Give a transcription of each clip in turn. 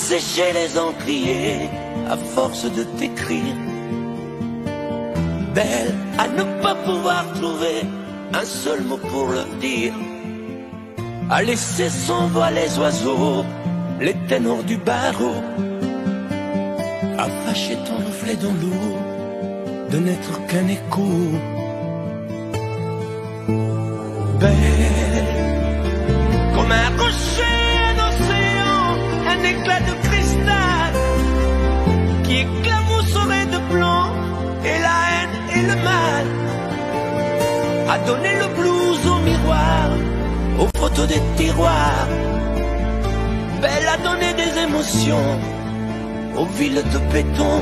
sécher les encriers à force de t'écrire. Belle à ne pas pouvoir trouver un seul mot pour le dire, à laisser s'envoler les oiseaux, les ténors du barreau, à fâcher ton reflet dans l'eau, de n'être qu'un écho. Belle comme un rocher d'océan, un éclat de cristal qui éclabousserait de blanc et la haine et le mal, à donner le blues au miroir, aux photos des tiroirs. Belle à donner des émotions aux villes de béton.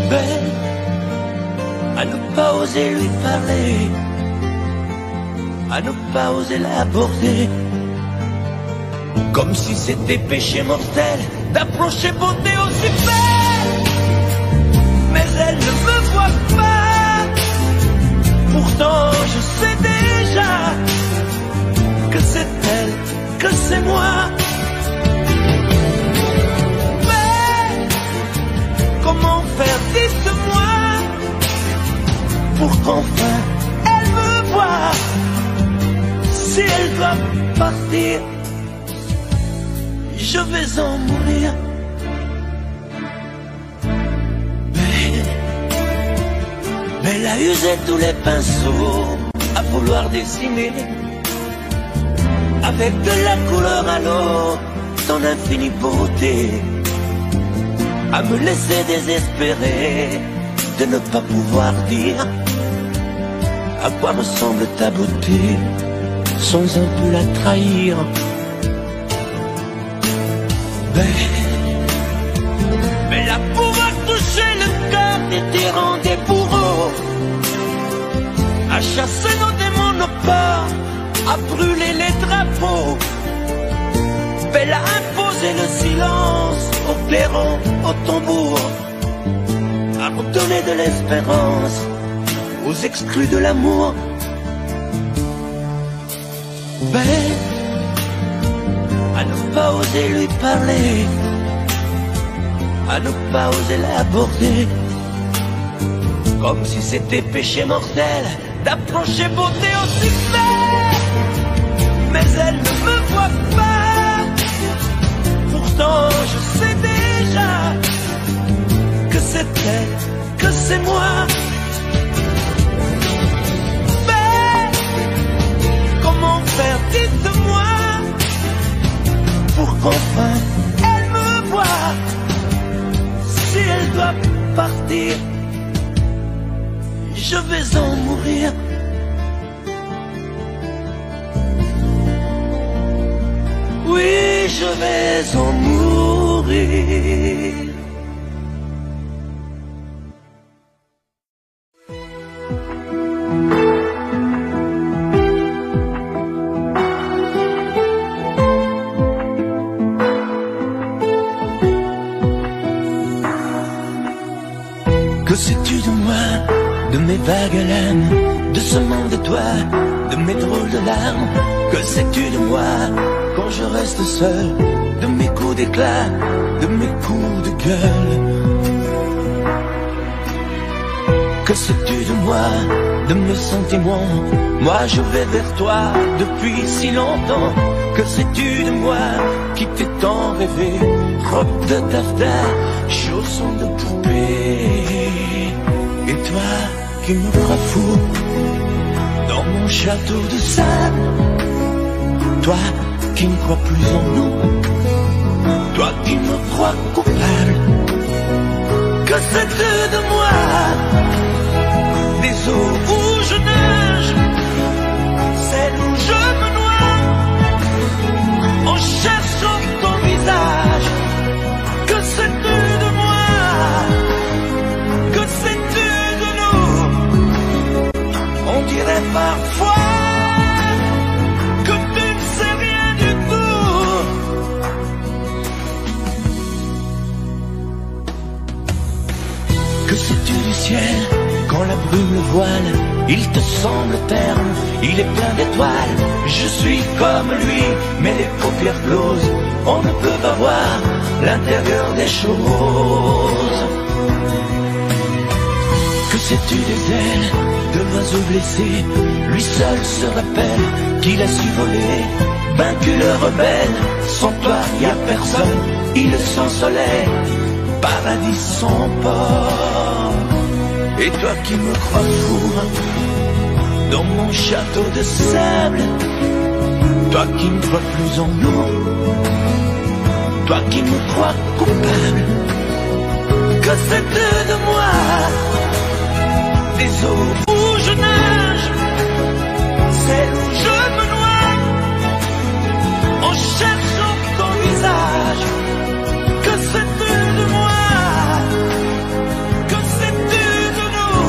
Belle à ne pas oser lui parler, à ne pas oser l'aborder, comme si c'était péché mortel d'approcher beauté aussi belle. Mais elle ne me voit pas, pourtant je sais déjà que c'est elle, que c'est moi. Mais comment faire, dites-moi, pour qu'enfin elle me voie. Si elle doit partir, je vais en mourir. Elle a usé tous les pinceaux à vouloir dessiner avec de la couleur à l'eau ton infinie beauté, à me laisser désespérer de ne pas pouvoir dire à quoi ressemble ta beauté sans un peu la trahir. Belle à pouvoir toucher le cœur des tyrans, des bourreaux, à chasser nos démons, nos peurs, à brûler les drapeaux. Belle à imposer le silence aux clairons, aux tambours, à redonner de l'espérance aux exclus de l'amour. Belle à ne pas oser lui parler, à ne pas oser l'aborder, comme si c'était péché mortel d'approcher beauté aussi belle. Mais elle ne me voit pas, pourtant je sais déjà que c'est elle, que c'est moi. Mais comment faire, dites-moi, pour qu'enfin elle me voie. Si elle doit partir, je vais en mourir. Oui, je vais en mourir. Que sais-tu de moi, de mes vagues larmes, de ce manque de toi, de mes drôles de larmes? Que sais-tu de moi quand je reste seul, de mes coups d'éclat, de mes coups de gueule? Que sais-tu de moi, de mes sentiments? Moi je vais vers toi depuis si longtemps. Que sais-tu de moi qui t'ai tant rêvé? Robe de taffetas, chaussons de poupée. Et toi qui me crois fou dans mon château de sable, toi qui ne crois plus en nous, toi qui me crois coupable. Que sais-tu de moi, des eaux où je nage, celles où je me noie, en cherchant ton visage? Que sais-tu de moi? Que sais-tu de nous? On dirait parfois que tu ne sais rien du tout. Que sais-tu du ciel quand la brume le voile? Il te semble terne il est plein d'étoiles, je suis comme lui, mais les paupières closes, on ne peut pas voir l'intérieur des choses. Que sais-tu des ailes de l'oiseau blessé? Lui seul se rappelle qu'il a su voler, vaincu le rebelle. Sans toi y a personne, île sans soleil, paradis sans port. Et toi qui me crois fou dans mon château de sable, toi qui ne crois plus en nous, toi qui me crois coupable, que sais-tu de moi? Des eaux où je nage, celles où je me noie, en cherchant ton visage. Que sais-tu de moi? Que sais-tu de nous?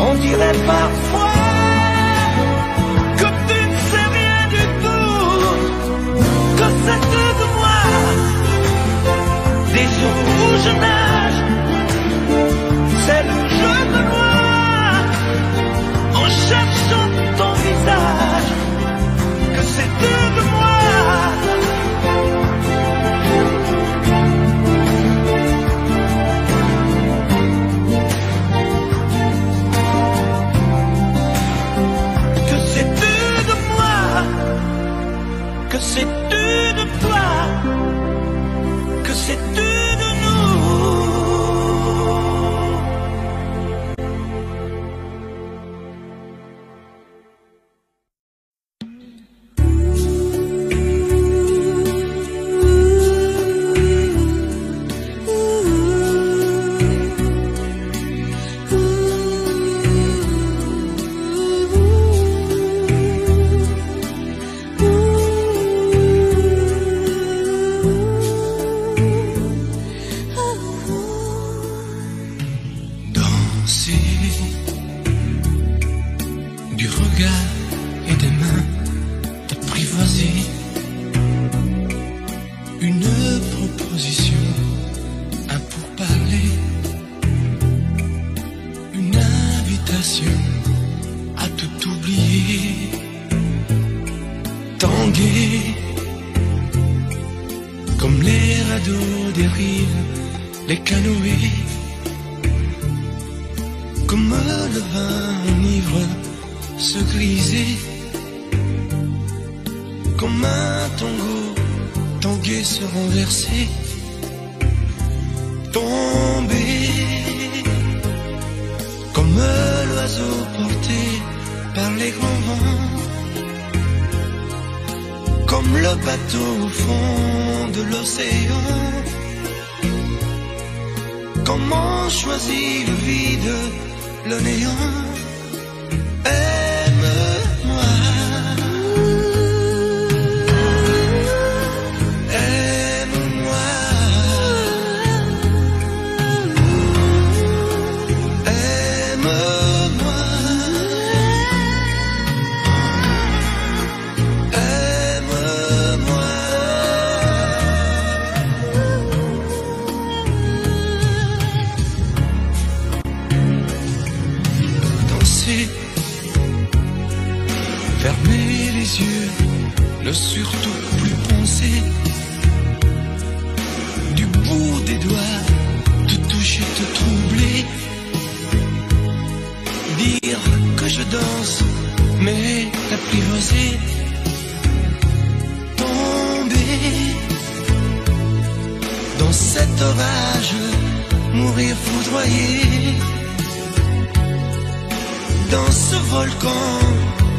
On dirait parfois que tu ne sais rien du tout. Que sais-tu de moi? Des eaux où je nage, celles où je me noie, en cherchant ton visage. Que sais-tu de moi? Que sais-tu de moi? Que sais-tu de toi? Que sais-tu de nous? Du regard et des mains apprivoisées, une proposition, un pourparler, une invitation à tout oublier, tanguer comme les radeaux des rives, les canoës, comme le vin enivre se griser, comme un tango, tanguer se renverser, tomber, comme l'oiseau porté par les grands vents, comme le bateau au fond de l'océan. Comment choisit le vide, le néant? Aime-moi, aime-moi, aime-moi, aime-moi. Danser, fermer les yeux, ne surtout plus penser, du bout des doigts, te toucher, te troubler, dire que je danse, mais t'apprivoiser, tomber dans cet orage, mourir foudroyé, dans ce volcan,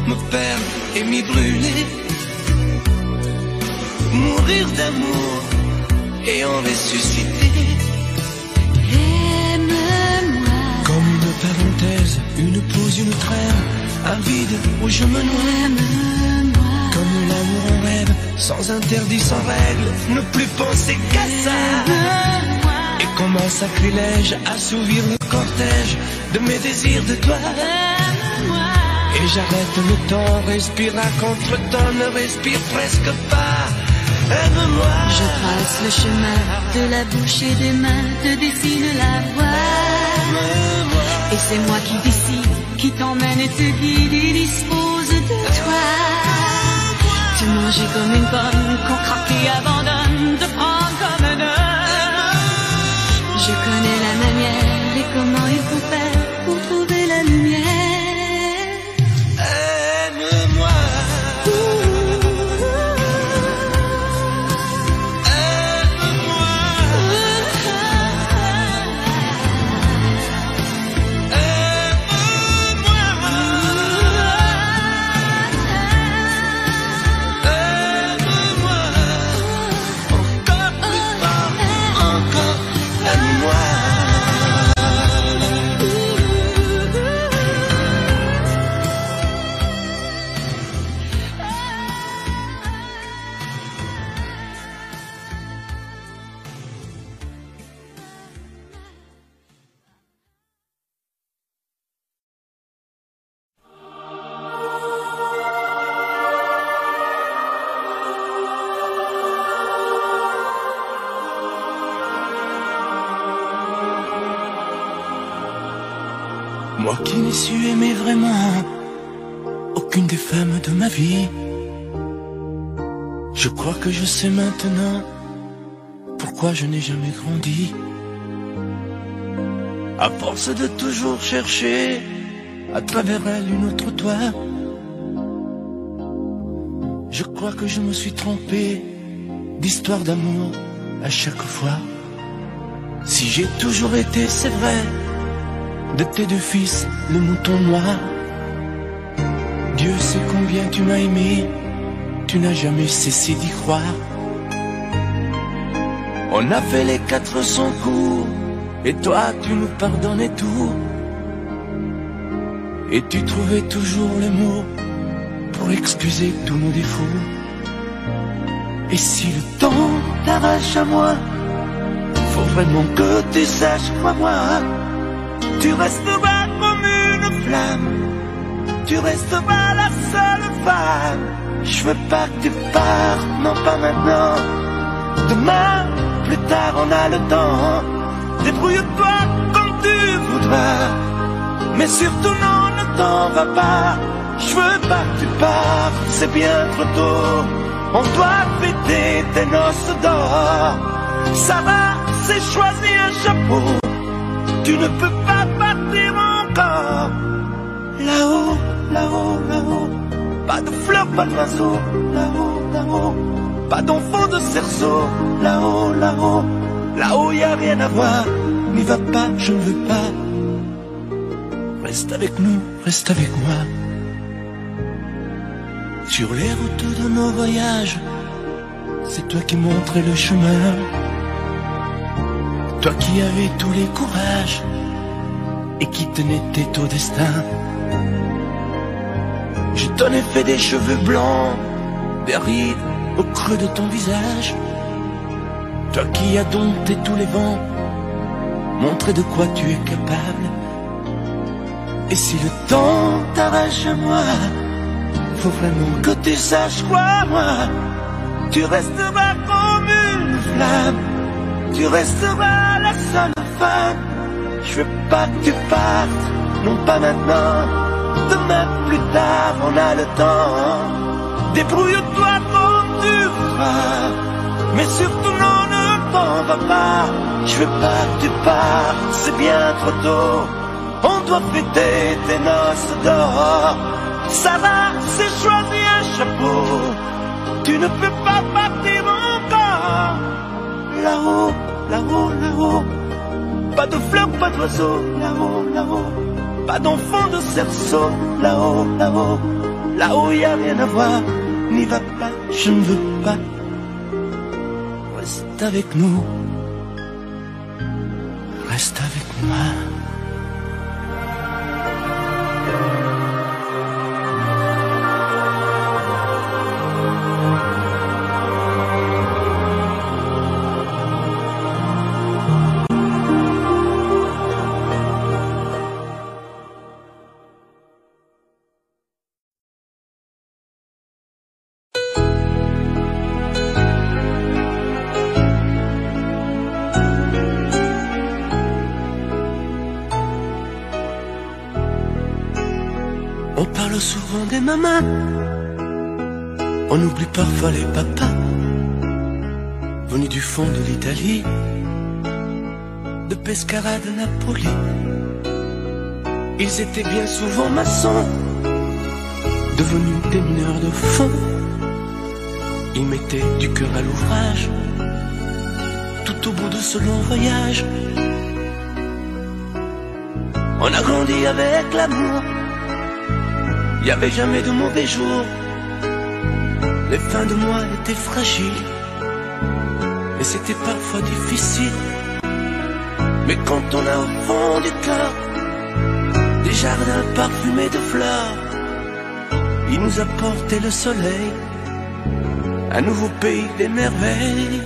me perdre et m'y brûler, mourir d'amour et en ressusciter. Aime-moi, Comme une parenthèse, une pause, une trêve, un vide où je me noie. aime-moi, Comme l'amour en rêve, sans interdit, sans règle, ne plus penser qu'à ça. aime-moi, Et comme un sacrilège, assouvir le cortège de mes désirs de toi. aime-moi, Et j'arrête le temps, respire à contre-temps, ne respire presque pas. Aime-moi. je trace le chemin de la bouche et des mains, te dessine la voie. Aime-moi. Et c'est moi qui décide qui t'emmène et te guide et dispose de toi. Te manger comme une pomme qu'on craque et abandonne, te prendre comme un homme. Je connais la manière et comment il faut faire pour trouver la lumière. Aime-moi. Moi qui n'ai su aimer vraiment aucune des femmes de ma vie, je crois que je sais maintenant pourquoi je n'ai jamais grandi. À force de toujours chercher à travers elle une autre toi, je crois que je me suis trompé d'histoire d'amour à chaque fois. Si j'ai toujours été, c'est vrai, de tes deux fils, le mouton noir, Dieu sait combien tu m'as aimé, tu n'as jamais cessé d'y croire. On a fait les 400 coups, et toi tu nous pardonnais tout, et tu trouvais toujours les mots pour excuser tous nos défauts. Et si le temps t'arrache à moi, faut vraiment que tu saches, crois-moi, tu resteras comme une flamme, tu resteras la seule femme. Je veux pas que tu partes, non pas maintenant. Demain, plus tard on a le temps. Débrouille-toi comme tu voudras, mais surtout non, ne t'en va pas. Je veux pas que tu partes, c'est bien trop tôt. On doit fêter tes noces d'or. Sarah s'est choisi un chapeau, tu ne peux pas partir encore. Là-haut, là-haut, là-haut, pas de fleurs, pas d'oiseaux. Là-haut, là-haut, pas d'enfants de cerceau. Là-haut, là-haut, là-haut y a rien à voir. N'y va pas, je ne veux pas. Reste avec nous, reste avec moi. Sur les routes de nos voyages, c'est toi qui montrais le chemin. Toi qui avais tous les courages et qui tenais tête au destin. Je t'en ai fait des cheveux blancs, des rides au creux de ton visage. Toi qui as dompté tous les vents, montré de quoi tu es capable. Et si le temps t'arrache à moi, faut vraiment que tu saches, crois-moi, tu resteras comme une flamme, tu resteras la seule femme. Je veux pas que tu partes, non pas maintenant. Demain plus tard on a le temps. Débrouille-toi comme tu voudras, mais surtout non, ne t'en va pas. Je veux pas que tu partes, c'est bien trop tôt. On doit fêter tes noces d'or. Sarah s'est choisi un chapeau, tu ne peux pas partir encore. Là-haut, là-haut, là-haut, pas de fleurs, pas d'oiseaux. Là-haut, là-haut, pas d'enfants de cerceau. Là-haut, là-haut, là-haut y a rien à voir. N'y va pas, je ne veux pas. Reste avec nous, reste avec moi. parle souvent des mamans. On oublie parfois les papas, venus du fond de l'Italie, de Pescara, de Napoli. Ils étaient bien souvent maçons, devenus des mineurs de fond. Ils mettaient du cœur à l'ouvrage, tout au bout de ce long voyage. On a grandi avec l'amour, il n'y avait jamais de mauvais jours. Les fins de mois étaient fragiles, mais c'était parfois difficile. Mais quand on a au fond du cœur des jardins parfumés de fleurs, il nous a porté le soleil, un nouveau pays des merveilles.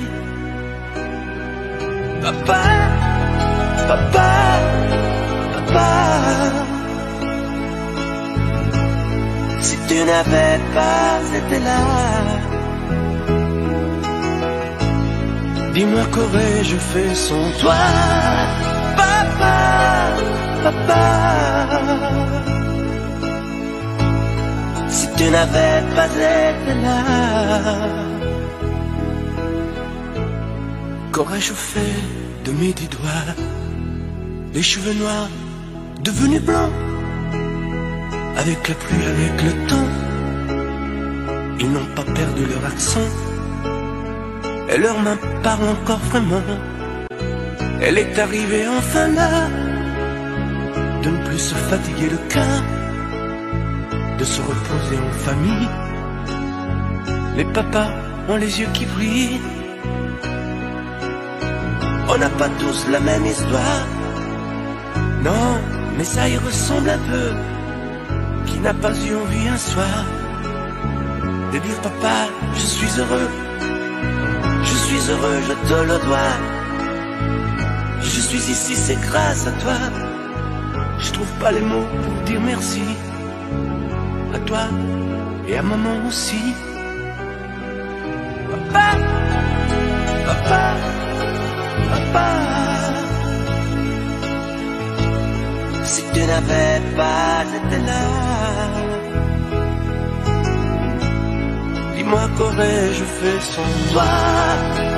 Papa, papa, papa, si tu n'avais pas été là, dis-moi qu'aurais-je fait sans toi. Papa, papa, si tu n'avais pas été là, qu'aurais-je fait de mes 10 doigts? Les cheveux noirs devenus blancs, avec la pluie, avec le temps. Ils n'ont pas perdu leur accent, et leurs mains parlent encore vraiment. Elle est arrivée enfin là, de ne plus se fatiguer le cœur, de se reposer en famille. Les papas ont les yeux qui brillent. On n'a pas tous la même histoire, non, mais ça y ressemble un peu. Qui n'a pas eu envie un soir de dire papa, je suis heureux, je te le dois. Je suis ici, c'est grâce à toi. Je trouve pas les mots pour dire merci à toi et à maman aussi. Papa, papa, papa, si tu n'avais pas été là, dis-moi qu'aurais-je fait sans toi.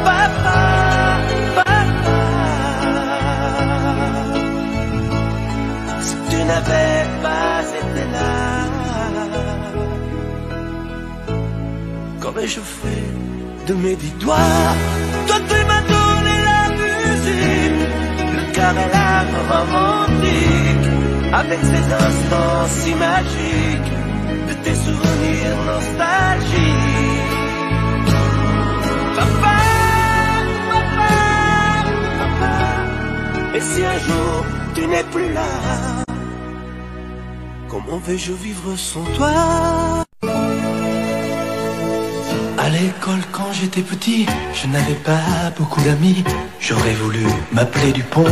Papa, papa, si tu n'avais pas été là, qu'aurais-je fait de mes 10 doigts? Toi tu m'as donné la musique, le cœur et l'âme romantique, avec ces instants si magiques de tes souvenirs nostalgiques. Papa, papa, papa, et si un jour tu n'es plus là, comment vais-je vivre sans toi? À l'école quand j'étais petit, je n'avais pas beaucoup d'amis. J'aurais voulu m'appeler Dupont,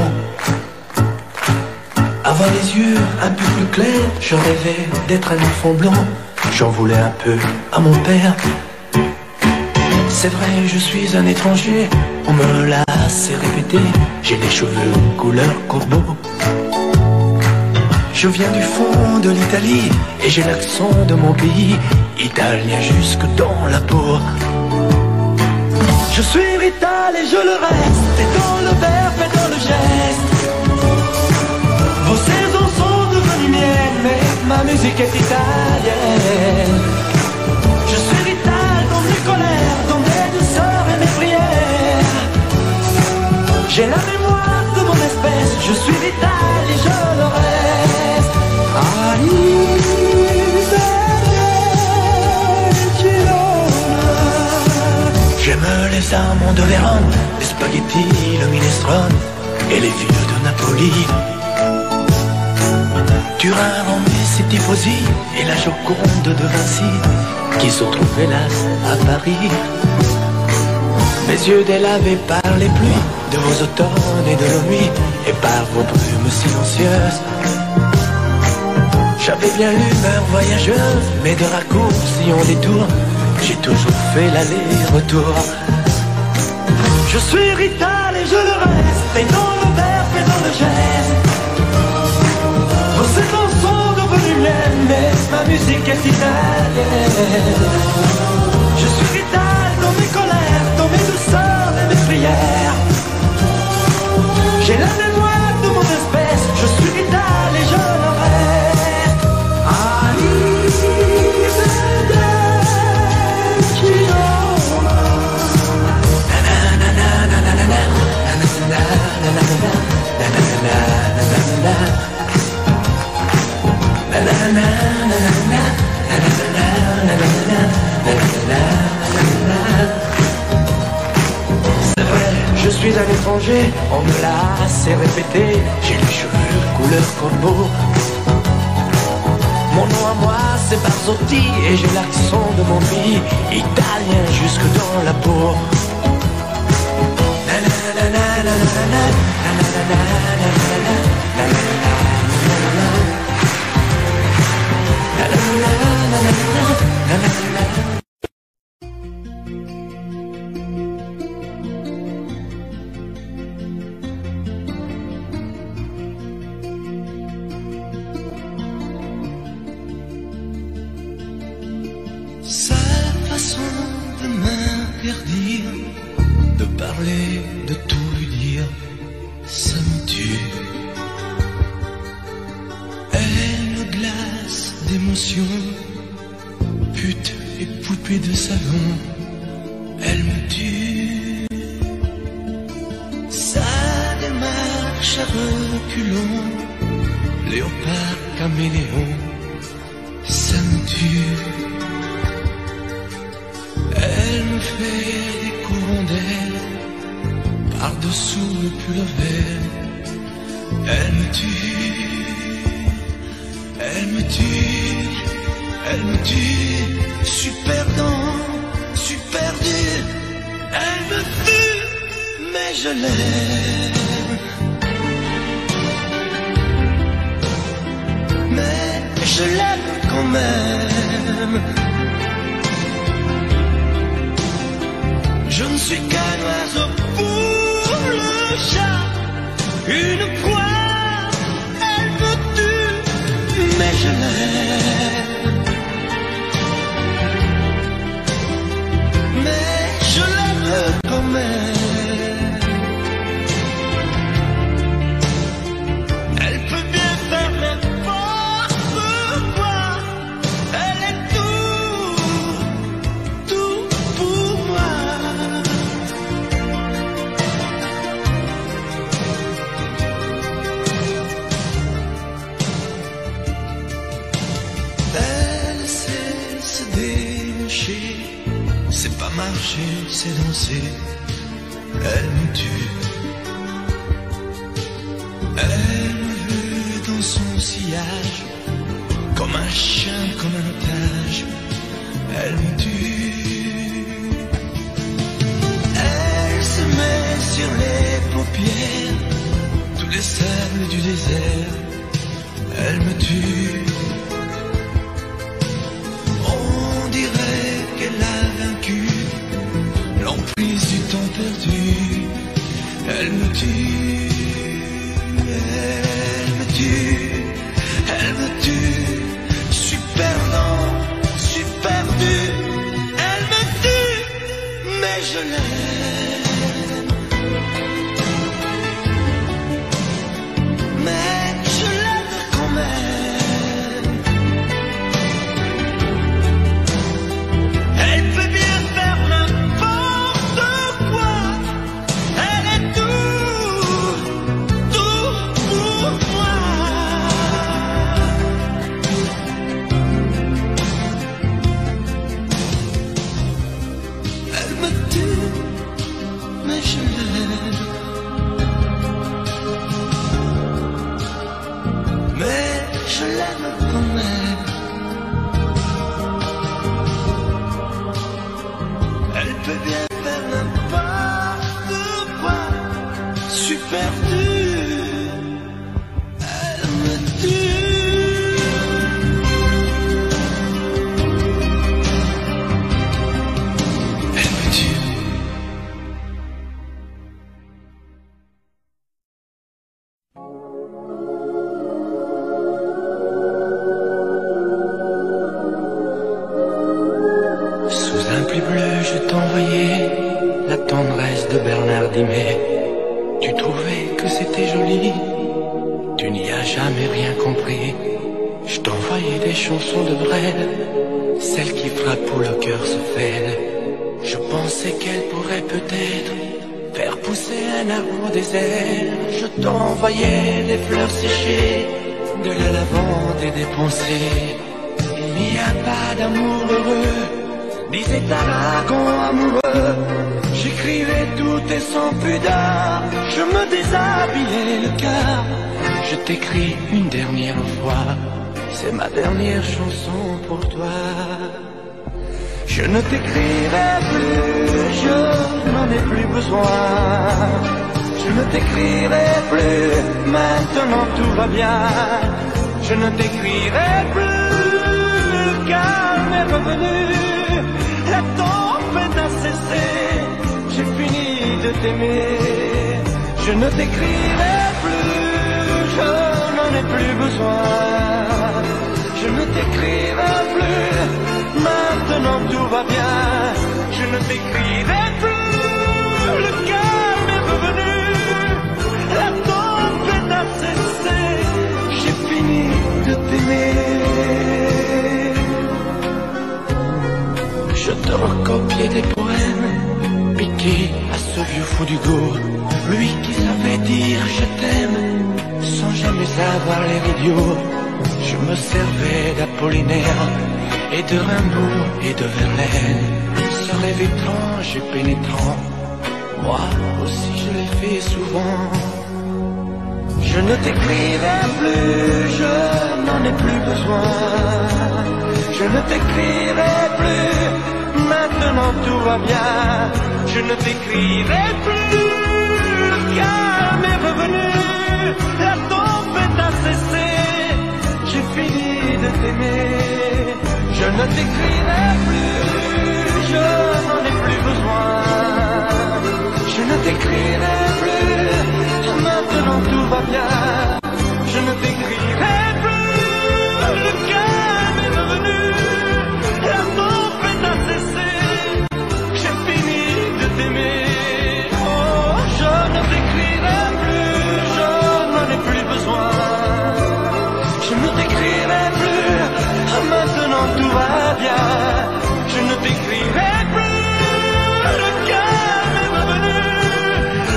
avoir les yeux un peu plus clairs. Je rêvais d'être un enfant blanc, j'en voulais un peu à mon père. C'est vrai, je suis un étranger, on me l'a assez répété. J'ai les cheveux couleur corbeau. Je viens du fond de l'Italie et j'ai l'accent de mon pays, italien jusque dans la peau. Je suis vital et je le reste, et dans le verbe et dans le geste. Vos saisons sont devenues miennes, mais ma musique est italienne. Je suis vital dans mes colères, dans mes douceurs et mes prières. J'ai la mémoire de mon espèce, je suis vital et je le reste. J'aime les amants de Vérone, les spaghettis, le minestrone et les villes de Napoli. Turin, Rome, c'est Tifosi et la Joconde de Vinci qui se trouvent hélas à Paris. Mes yeux délavés par les pluies de vos automnes et de nos nuits et par vos brumes silencieuses. J'avais bien l'humeur voyageuse, mais de raccourcis en détour, j'ai toujours fait l'aller-retour. Je suis rital et je le reste, et dans le verbe et dans le geste. Vos saisons sont devenues miennes, mais ma musique est italienne. Je suis vital dans mes colères, dans mes douceurs et mes prières. J'ai la mémoire de mon espèce, je suis vital et je le reste. C'est vrai, je suis un étranger, on me l'a assez répété. J'ai les cheveux couleur corbeau. Mon nom à moi c'est Barzotti et j'ai l'accent de mon pays, italien jusque dans la peau. Sa façon de m'interdire de parler, de tout lui dire, ça me tue. Elle me glace d'émotion, pute et poupée de salon, elle me tue. Sa démarche à reculons, léopard caméléon, ça me tue. Elle me fait des courants d'air par-dessous le pull vert. Elle me tue, elle me tue, elle me tue. Super dans, super dur. Elle me tue, mais je l'aime. Mais je l'aime quand même. Je ne suis qu'un oiseau pour le chat, une proie, elle me tue, mais je l'aime. Mais je l'aime quand même. Elle peut bien faire n'importe quoi, elle est tout pour moi. C'est pas marcher, c'est danser. Elle me tue. Elle me veut dans son sillage, comme un chien, comme un otage. Elle me tue. Elle se met sur les paupières, tous les sables du désert. Elle me tue. On dirait qu'elle a vaincu l'emprise du temps perdu. Elle me tue, elle me tue, elle me tue. Super lent, super dur. Elle me tue, mais je l'aime. Mais je l'aime quand même. Elle peut bien faire n'importe quoi. Elle est tout pour moi. Elle me tue, mais je l'aime. Mais je l'aime quand même. Elle peut bien faire n'importe quoi. Super dur. Elle me tue. Elle me tue. t'envoyais la tendresse de Bernard Dimet. Tu trouvais que c'était joli, tu n'y as jamais rien compris. Je t'envoyais des chansons de Brel, celles qui frappent où le cœur se fêle. Je pensais qu'elle pourrait peut-être faire pousser un arbre au désert. Je t'envoyais des fleurs séchées, de la lavande et des pensées. Il n'y a pas d'amour heureux, disait Aragon amoureux. J'écrivais tout et sans pudeur, je me déshabillais le cœur. Je t'écris une dernière fois, c'est ma dernière chanson pour toi. Je ne t'écrirai plus, je n'en ai plus besoin. Je ne t'écrirai plus, maintenant tout va bien. Je ne t'écrirai plus, le calme est revenu. La tempête a cessé, j'ai fini de t'aimer. Je ne t'écrirai plus, je n'en ai plus besoin. Je ne t'écrirai plus, maintenant tout va bien. Je ne t'écrirai plus, le calme est revenu. La tempête a cessé, j'ai fini de t'aimer. Je te recopiais des poèmes piqués à ce vieux fou d'Hugo, lui qui savait dire je t'aime sans jamais avoir l'air idiot. Je me servais d'Apollinaire et de Rimbaud et de Verlaine, ce rêve étrange et pénétrant, moi aussi je l'ai fait souvent. Je ne t'écrirai plus, je n'en ai plus besoin. Je ne t'écrirai plus, maintenant tout va bien. Je ne t'écrirai plus, le calme est revenu. La tempête a cessé, j'ai fini de t'aimer. Je ne t'écrirai plus, je n'en ai plus besoin. Je ne t'écrirai plus, maintenant tout va bien. Je ne t'écrirai plus, le calme est revenu. La tempête a cessé, j'ai fini de t'aimer. Oh, je ne t'écrirai plus, je n'en ai plus besoin. Je ne t'écrirai plus, maintenant tout va bien. Je ne t'écrirai plus, le calme est revenu.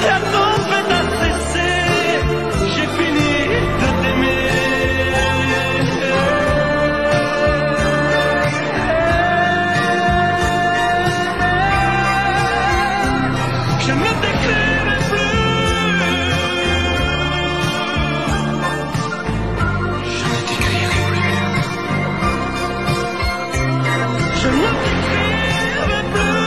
La tempête a cessé, j'ai fini de t'aimer. Je ne t'écrirai plus. Je ne t'écrirai plus. Je ne t'écrirai plus.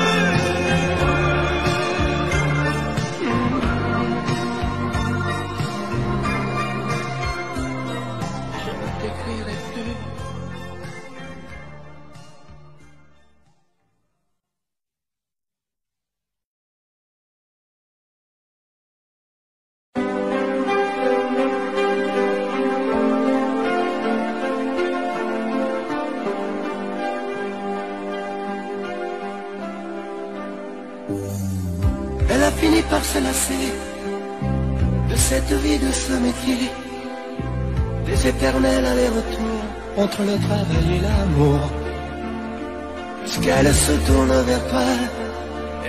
Je ne t'écrirai plus. Elle a fini par se lasser de cette vie, de ce métier, des éternels allers-retours entre le travail et l'amour. Puisqu'elle se tourne vers toi,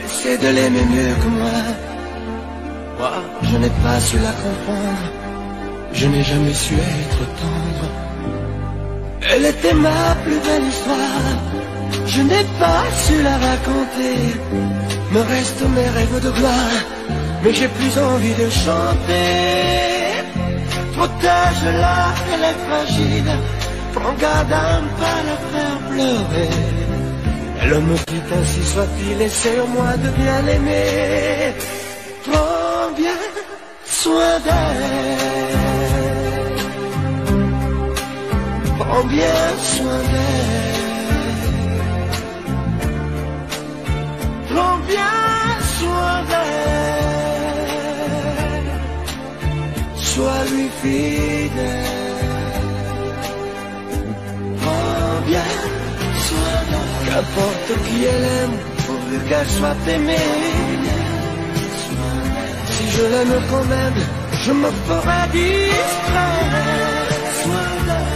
essaie de l'aimer mieux que moi. Moi, je n'ai pas su la comprendre, je n'ai jamais su être tendre. Elle était ma plus belle histoire, je n'ai pas su la raconter. Me restent mes rêves de gloire, mais j'ai plus envie de chanter. Protège-la, elle est fragile, prends garde à ne pas la faire pleurer. Elle me quitte, ainsi soit-il, et c'est au moi de bien l'aimer. Prends bien soin d'elle, prends bien soin d'elle. Prends bien soin d'elle, sois lui fidèle. Prends bien soin d'elle, car Qu'importe qui elle aime, pourvu qu'elle soit aimée. Si je l'aime quand même, je me ferai distraire.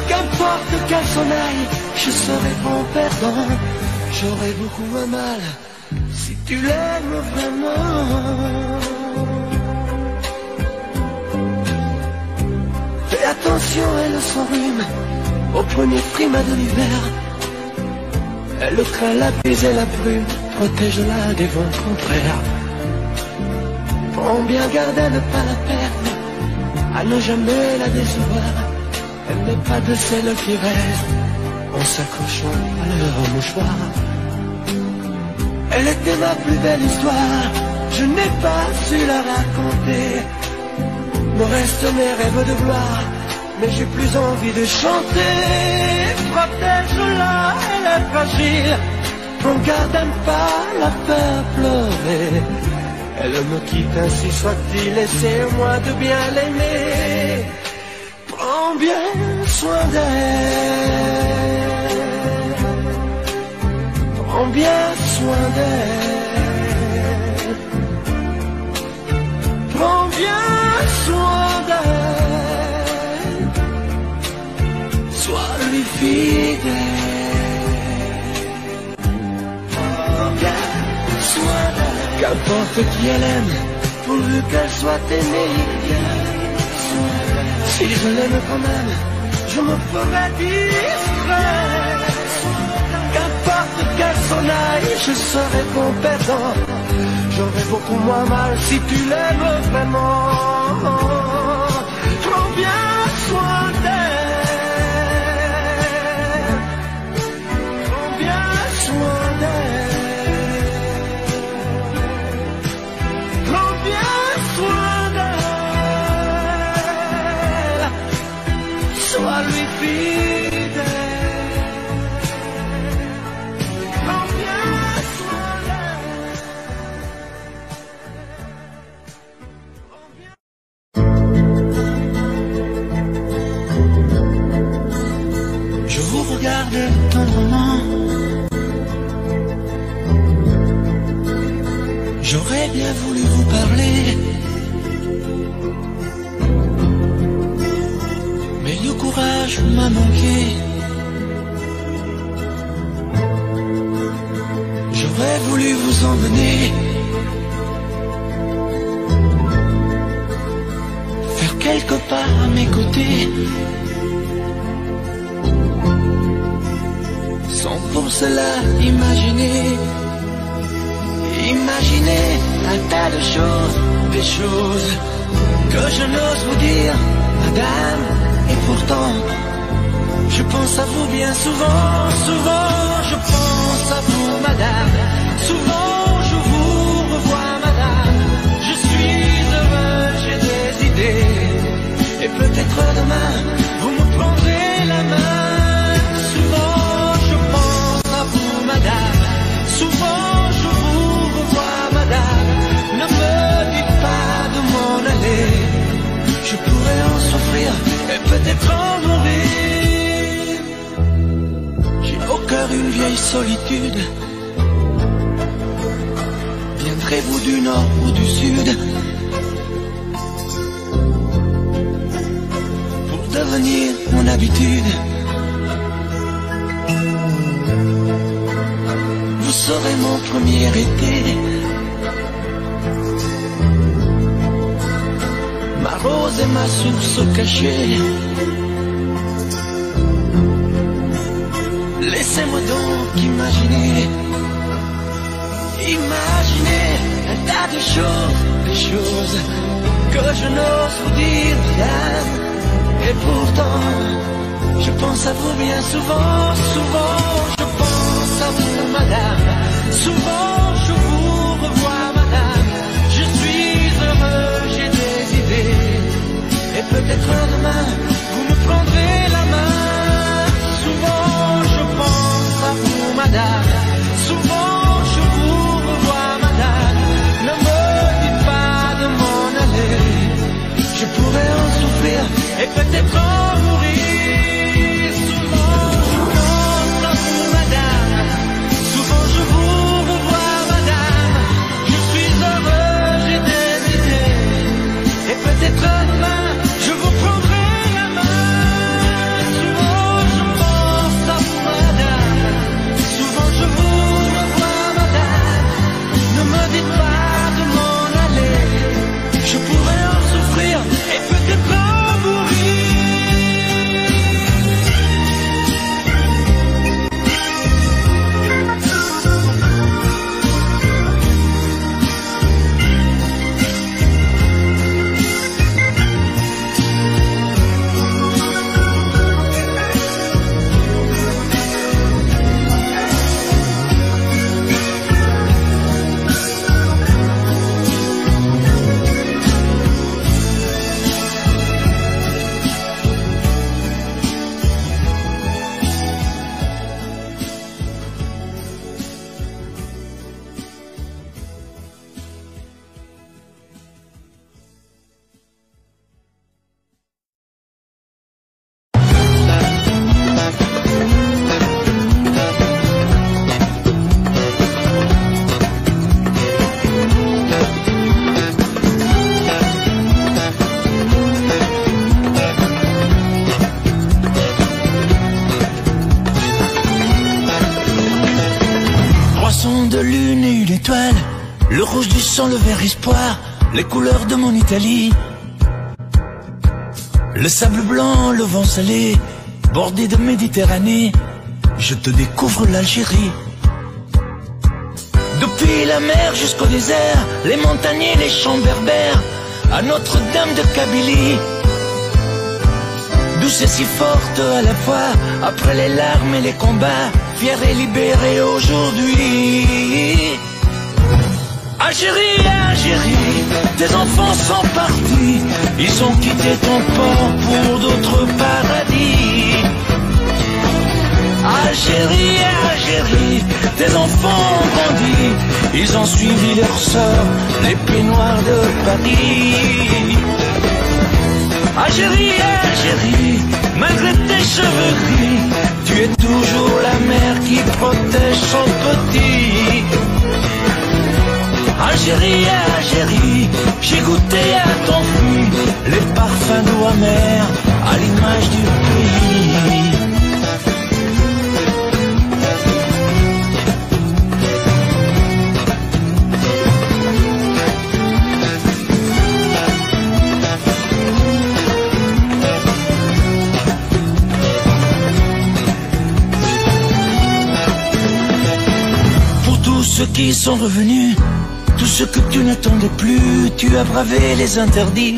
Qu'importe qu'elle s'en aille, je serai bon perdant. J'aurai beaucoup moins mal si tu l'aimes vraiment. Fais attention, elle s'enrhume au premier frima de l'hiver. Elle craint la bise et la brume, protège-la des vents contraires. Prends bien garde à ne pas la perdre, à ne jamais la décevoir. Elle n'est pas de celles qui restent en s'accrochant à leur mouchoir. Elle était ma plus belle histoire, je n'ai pas su la raconter. Me restent mes rêves de gloire, mais j'ai plus envie de chanter. Protège-la, elle est fragile, prends garde à ne pas la faire pleurer. Elle me quitte, ainsi soit-il, laissez-moi de bien l'aimer. Prends bien soin d'elle, prends bien soin d'elle, prends bien soin d'elle, sois lui fidèle. Prends bien soin d'elle, qu'importe qui elle aime, pourvu qu'elle soit aimée. Si je l'aime quand même, je me ferai distraire. Qu'importe qu'elle s'en aille, je serai bon perdant. J'aurai beaucoup moins mal si tu l'aimes vraiment. Prends bien soin d'elle, prends bien soin d'elle, prends bien soin d'elle, sois lui fidèle. Prends bien soin d'elle. Je vous regarde tendrement. J'aurais bien voulu vous parler, mais le courage m'a manqué. J'aurais voulu vous emmener, faire quelque part à mes côtés, sans pour cela imaginer un tas de choses, des choses que je n'ose vous dire, madame. Et pourtant, je pense à vous bien souvent, souvent je pense à vous, madame. Souvent je vous revois, madame. Je suis heureux, j'ai des idées, et peut-être demain, vous me prendrez la main. Souvent je pense à vous, madame. Souvent je vous revois, madame. Ne me dites pas de m'en aller, je pourrais en souffrir et peut-être en mourir. J'ai au cœur une vieille solitude. Viendrez-vous du nord ou du sud pour devenir mon habitude? Vous serez mon premier été, ma rose et ma source cachée. Laissez-moi donc imaginer un tas de choses, des choses que je n'ose vous dire, madame. Et pourtant, je pense à vous bien souvent, souvent je pense à vous, madame. Souvent je vous revois, madame. Je suis heureux, j'ai des idées, et peut-être demain, vous me prendrez la main. Souvent je pense à vous, madame. Souvent je vous revois, madame. Ne me dites pas de m'en aller, je pourrais en souffrir et peut-être en mourir. Souvent je pense à vous, madame. de lune et une étoile, le rouge du sang, le vert espoir, les couleurs de mon Italie. Le sable blanc, le vent salé, bordé de Méditerranée, je te découvre l'Algérie. Depuis la mer jusqu'au désert, les montagnes et les champs berbères, à Notre-Dame de Kabylie. Douce et si forte à la fois, après les larmes et les combats, fière et libérée aujourd'hui. Algérie, Algérie, tes enfants sont partis, ils ont quitté ton port pour d'autres paradis. Algérie, Algérie, tes enfants ont grandi, ils ont suivi leur sort, les peignoirs de Paris. Algérie, Algérie, malgré tes cheveux gris, tu es toujours la mère qui protège son petit. Algérie, Algérie, j'ai goûté à ton fruit, les parfums doux amers, à l'image du pays. Pour tous ceux qui sont revenus, tout ce que tu n'attendais plus, tu as bravé les interdits.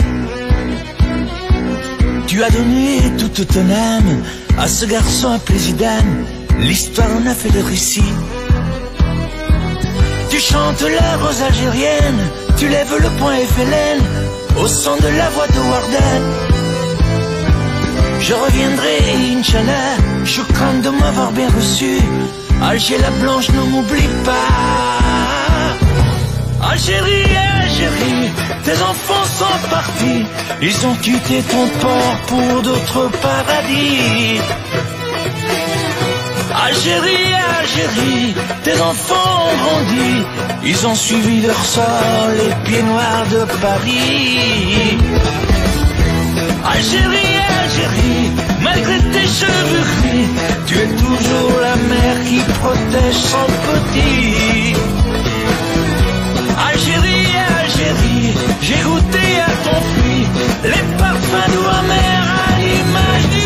Tu as donné toute ton âme à ce garçon appelé Zidane. L'histoire en a fait le récit. Tu chantes la rose algérienne, tu lèves le poing FLN au son de la voix de Wardan. Je reviendrai, Inch'Allah, choquant de m'avoir bien reçu. Alger la blanche, ne m'oublie pas. Algérie, Algérie, tes enfants sont partis, ils ont quitté ton port pour d'autres paradis. Algérie, Algérie, tes enfants ont grandi, ils ont suivi leur sort, les pieds noirs de Paris. Algérie, Algérie, malgré tes cheveux gris, tu es toujours la mère qui protège son petit. Algérie, Algérie, j'ai goûté à ton fruit, les parfums doux amers à l'image du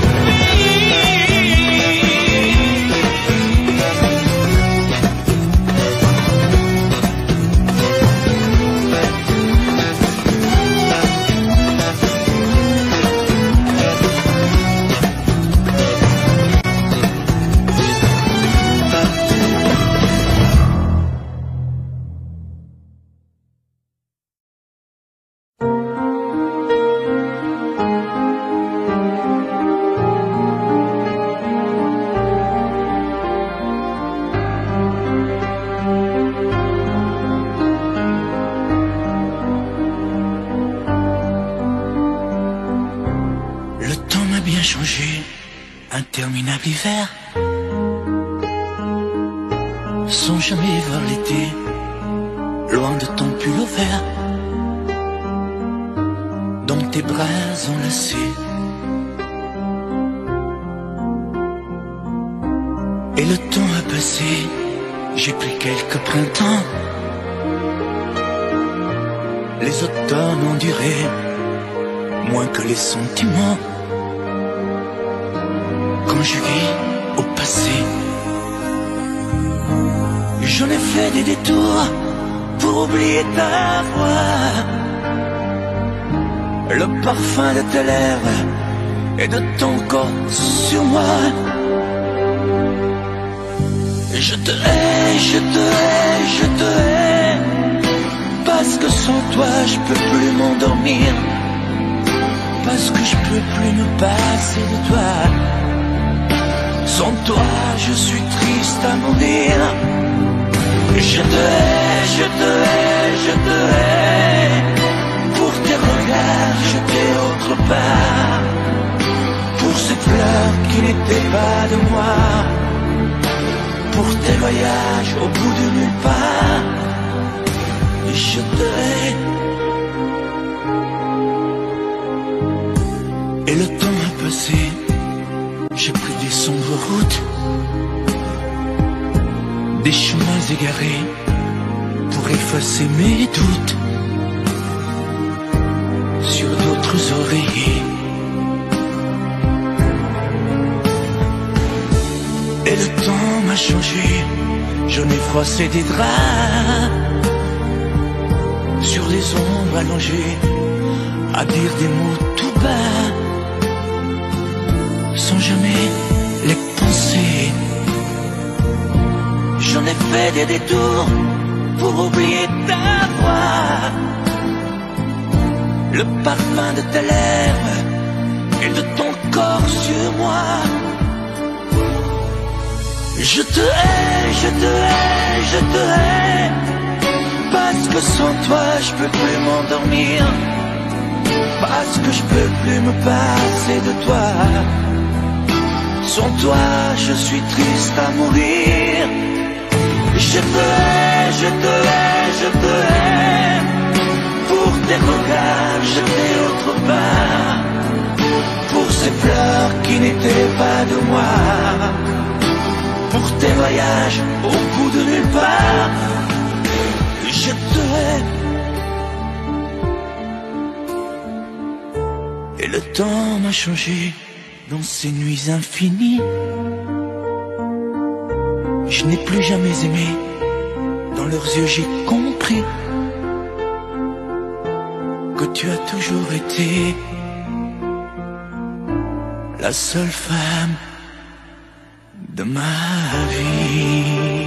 interminable hiver, sans jamais voir l'été, loin de ton pull au vert, dans tes bras enlacés. Et le temps a passé, j'ai pris quelques printemps, les automnes ont duré moins que les sentiments. Quand je vis au passé, j'en ai fait des détours pour oublier ta voix, le parfum de tes lèvres et de ton corps sur moi. Je te hais, je te hais, je te hais, parce que sans toi je peux plus m'endormir, parce que je peux plus me passer de toi. Sans toi, je suis triste à mourir. Je te hais, je te hais, je te hais. Pour tes regards jetés autre part, pour ces fleurs qui n'étaient pas de moi, pour tes voyages au bout de nulle part. Je te hais. Et le temps a passé, j'ai pris des sombres routes, des chemins égarés pour effacer mes doutes sur d'autres oreillers. Et le temps m'a changé, j'en ai froissé des draps sur les ombres allongées, à dire des mots tout bas, sans jamais les penser. J'en ai fait des détours pour oublier ta voix, le parfum de tes lèvres et de ton corps sur moi. Je te hais, je te hais, je te hais, parce que sans toi je peux plus m'endormir, parce que je peux plus me passer de toi. Sans toi je suis triste à mourir. Je te hais, je te hais, je te hais, pour tes regards jetés autre part, pour ces fleurs qui n'étaient pas de moi, pour tes voyages au bout de nulle part. Je te hais. Et le temps m'a changé dans ces nuits infinies. Je n'ai plus jamais aimé, dans leurs yeux j'ai compris que tu as toujours été la seule femme de ma vie.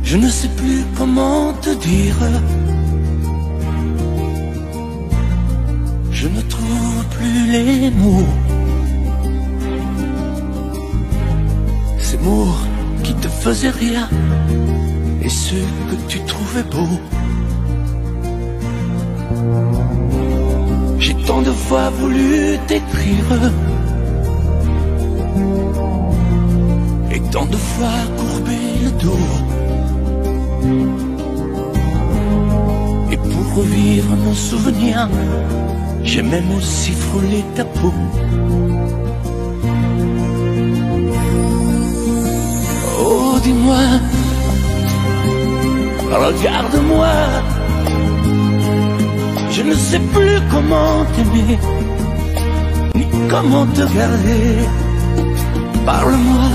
Je ne sais plus comment te dire, je ne trouve plus les mots, ces mots qui te faisaient rire et ceux que tu trouvais beaux. J'ai tant de fois voulu t'écrire et tant de fois courbé le dos, et pour revivre nos souvenirs, j'ai même aussi frôlé ta peau. Oh, dis-moi, regarde-moi, je ne sais plus comment t'aimer, ni comment te garder. Parle-moi,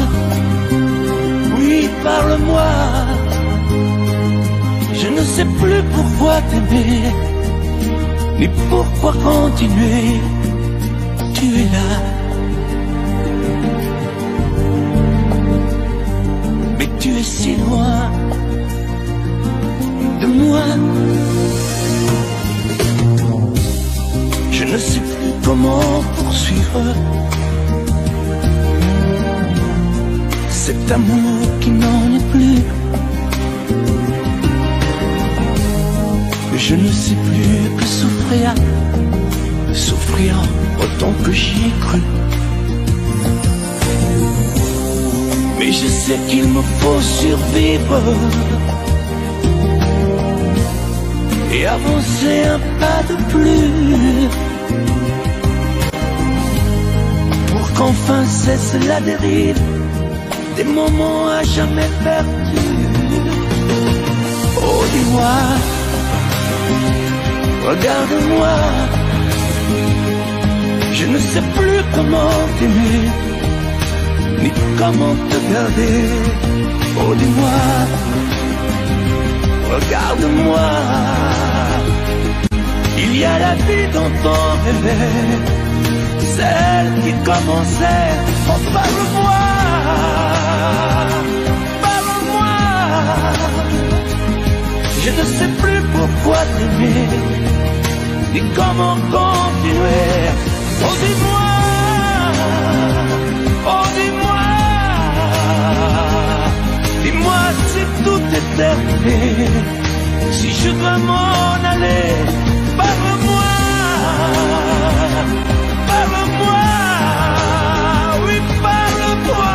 oui, parle-moi. Je ne sais plus pourquoi t'aimer, ni pourquoi continuer. Tu es là, mais tu es si loin de moi. Je ne sais plus comment poursuivre cet amour qui n'en est plus. Je ne sais plus que souffrir, souffrir autant que j'y ai cru. Mais je sais qu'il me faut survivre et avancer un pas de plus, pour qu'enfin cesse la dérive des moments à jamais perdus. Oh, dis-moi, regarde-moi, je ne sais plus comment t'aimer, ni comment te garder. Oh, dis-moi, regarde-moi, il y a la vie dont on rêvait, celle qui commençait. Oh, parle-moi, parle-moi. Je ne sais plus pourquoi t'aimer, ni comment continuer. Oh, dis-moi, oh, dis-moi, dis-moi si tout est terminé, si je dois m'en aller. Parle-moi, parle-moi, oui, parle-moi.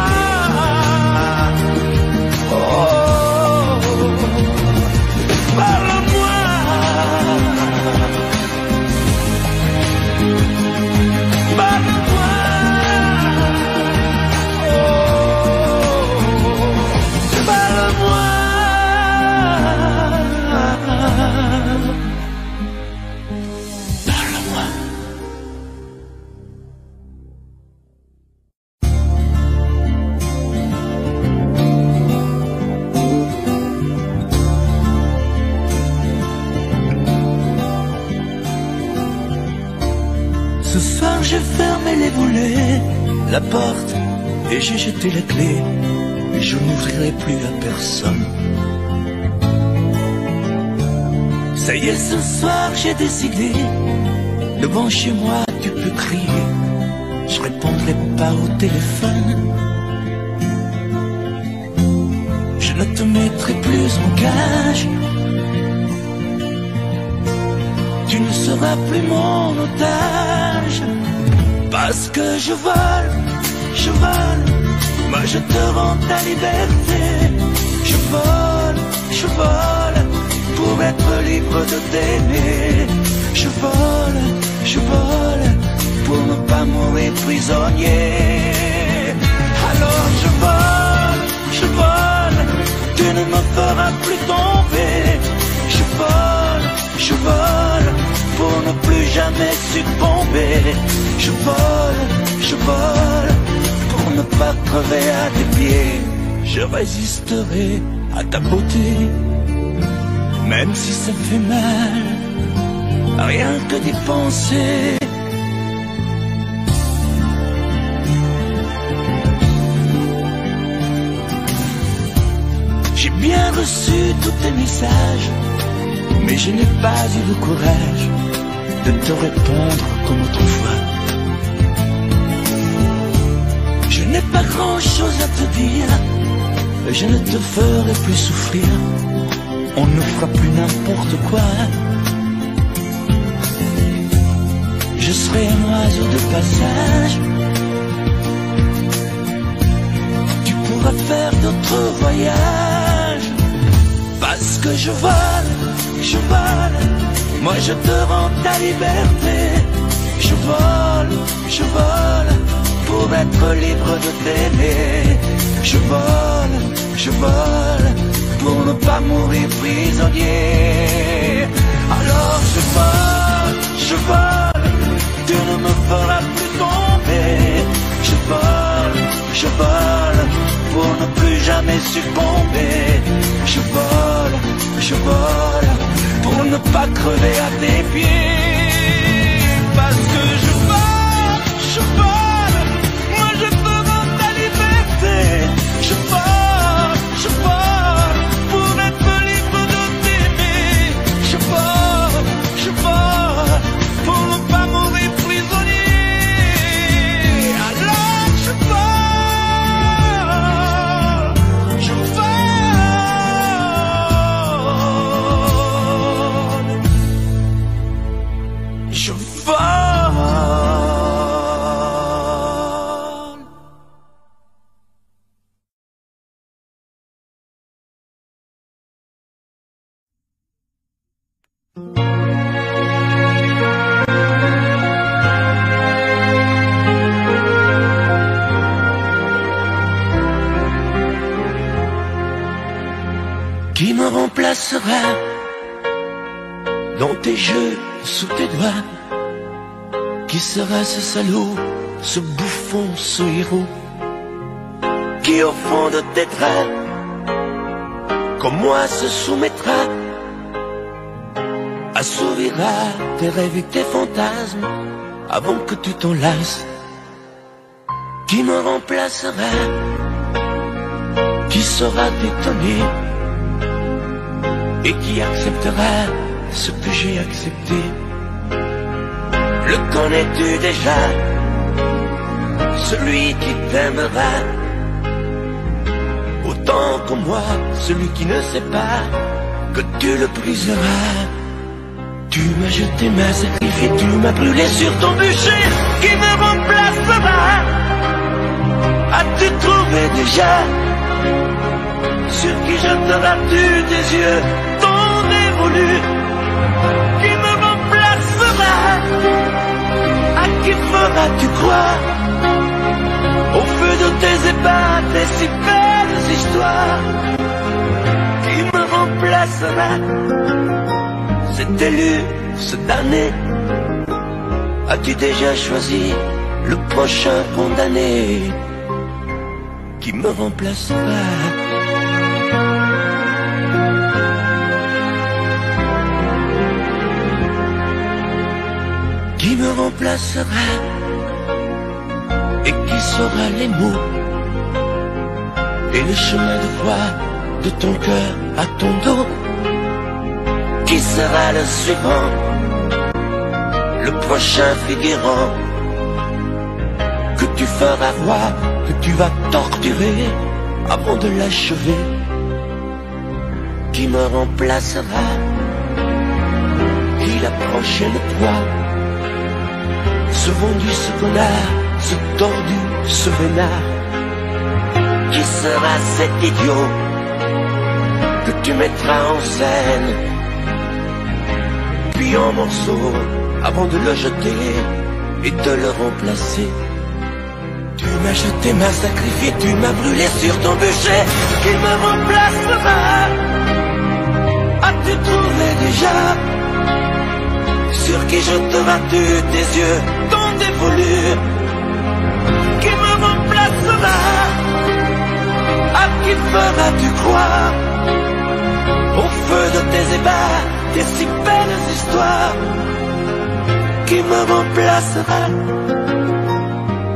fermé les volets, la porte, et j'ai jeté la clé. Et je n'ouvrirai plus à personne. Ça y est, ce soir j'ai décidé. Devant chez moi tu peux crier, je répondrai pas au téléphone. Je ne te mettrai plus en cage. Tu ne seras plus mon otage. Parce que je vole, moi je te rends ta liberté. Je vole, pour être libre de t'aimer. Je vole, pour ne pas mourir prisonnier. Alors je vole, tu ne me feras plus tomber. Je vole, pour ne plus jamais succomber. Je vole, pour ne pas crever à tes pieds. Je résisterai à ta beauté, même si ça fait mal, rien que d'y penser. J'ai bien reçu tous tes messages, mais je n'ai pas eu le courage de te répondre comme autrefois. Je n'ai pas grand-chose à te dire, je ne te ferai plus souffrir. On ne fera plus n'importe quoi. Je serai un oiseau de passage. Tu pourras faire d'autres voyages. Parce que je vole, moi je te rends ta liberté. Je vole, pour être libre de t'aimer. Je vole, pour ne pas mourir prisonnier. Alors je vole, tu ne me feras plus tomber. Je vole, pour ne plus jamais succomber. Je vole, pour ne pas crever à tes pieds. Parce que je vole, moi je te rends ta liberté. Je vole, pour être libre de t'aimer. Je vole, pour ne pas mourir prisonnier. Alors je Qui me remplacera dans tes jeux, sous tes doigts? Qui sera ce salaud, ce bouffon, ce héros? Qui au fond de tes traits, comme moi, se soumettra, assouvira tes rêves et tes fantasmes avant que tu t'en lasses? Qui me remplacera? Qui saura t'étonner et qui acceptera ce que j'ai accepté? Le connais-tu déjà? Celui qui t'aimera autant que moi, celui qui ne sait pas que tu le briseras. Tu m'as jeté, m'as sacrifié, tu m'as brûlé sur ton bûcher. Qui me remplacera? As-tu trouvé déjà sur qui jetteras-tu tes yeux ton révolu? Qui me remplacera? À qui feras-tu croire au feu de tes ébats, tes si belles histoires? Qui me remplacera? Cet élu, ce damné, as-tu déjà choisi le prochain condamné? Qui me remplacera? Qui me remplacera? sauras les mots et le chemin de foi de ton cœur à ton dos. Qui sera le suivant, le prochain figurant que tu feras voir, que tu vas torturer avant de l'achever? Qui me remplacera, qui la prochaine proie, ce vendu, ce connard, ce tordu, ce vénard? Qui sera cet idiot que tu mettras en scène, puis en morceaux, avant de le jeter et de le remplacer? Tu m'as jeté, m'as sacrifié, tu m'as brûlé sur ton bûcher. Qui me remplacera? As-tu trouvé déjà sur qui jeteras-tu tes yeux, ton dévolu? Qui me remplacera? À qui feras-tu croire au feu de tes ébats, tes si belles histoires? Qui me remplacera?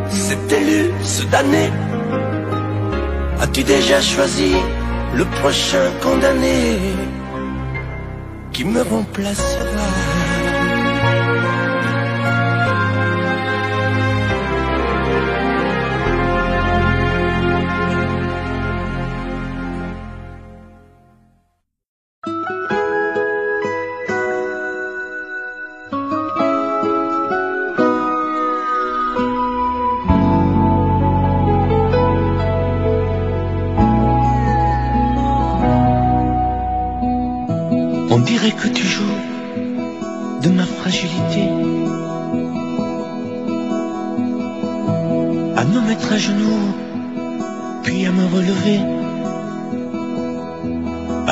Cet élu, ce damné, as-tu déjà choisi le prochain condamné? Qui me remplacera? On dirait que tu joues de ma fragilité, à me mettre à genoux, puis à me relever,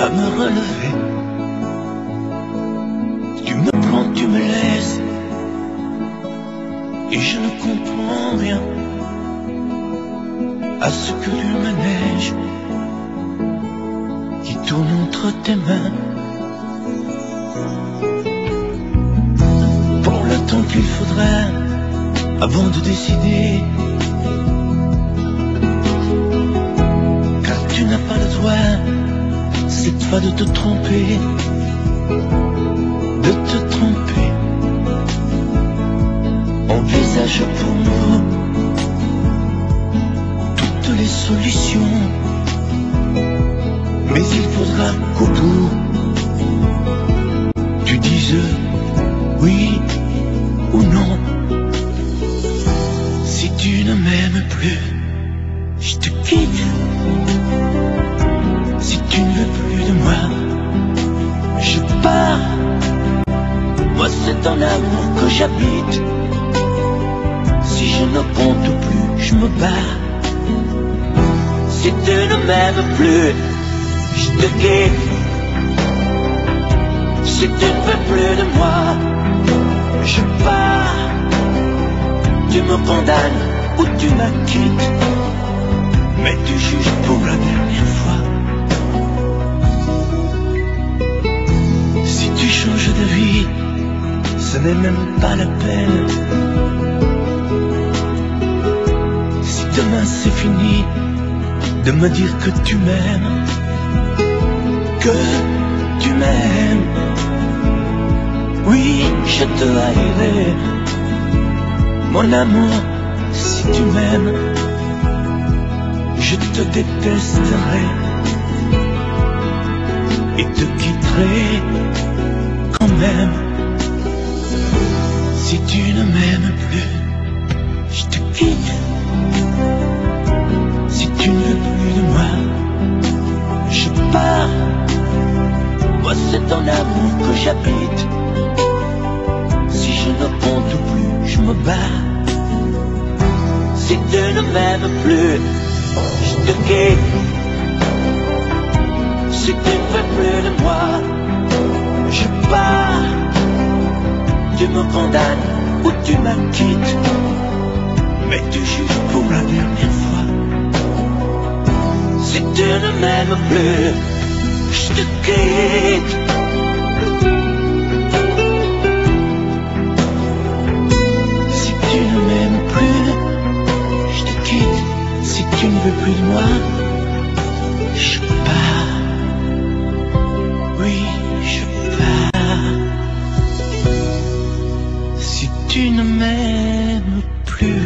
à me relever. Tu me prends, tu me laisses, et je ne comprends rien à ce que le manège qui tourne entre tes mains. Tant qu'il faudra avant de décider, car tu n'as pas le droit cette fois de te tromper, de te tromper. Envisage pour nous toutes les solutions, mais il faudra qu'au bout tu dises oui ou non. Si tu ne m'aimes plus, je te quitte. Si tu ne veux plus de moi, je pars. Moi c'est en amour que j'habite. Si je ne compte plus, je me barre. Si tu ne m'aimes plus, je te quitte. Si tu ne veux plus de moi, je pars. Tu me condamnes ou tu m'acquittes, mais tu juges pour la dernière fois. Si tu changes de vie, ce n'est même pas la peine. Si demain c'est fini de me dire que tu m'aimes, que tu m'aimes, oui, je te haïrai, mon amour. Si tu m'aimes, je te détesterai et te quitterai quand même. Si tu ne m'aimes plus, je te quitte. Si tu ne veux plus de moi, je pars. Moi c'est en amour que j'habite. Si je ne compte plus, je me barre. Si tu ne m'aimes plus, je te quitte. Si tu ne veux plus de moi, je pars. Tu me condamnes ou tu m'acquittes, mais tu juges pour la dernière fois. Si tu ne m'aimes plus, je te quitte. Si tu ne m'aimes plus, je te quitte. plus de moi, je pars. Oui, je pars. Si tu ne m'aimes plus.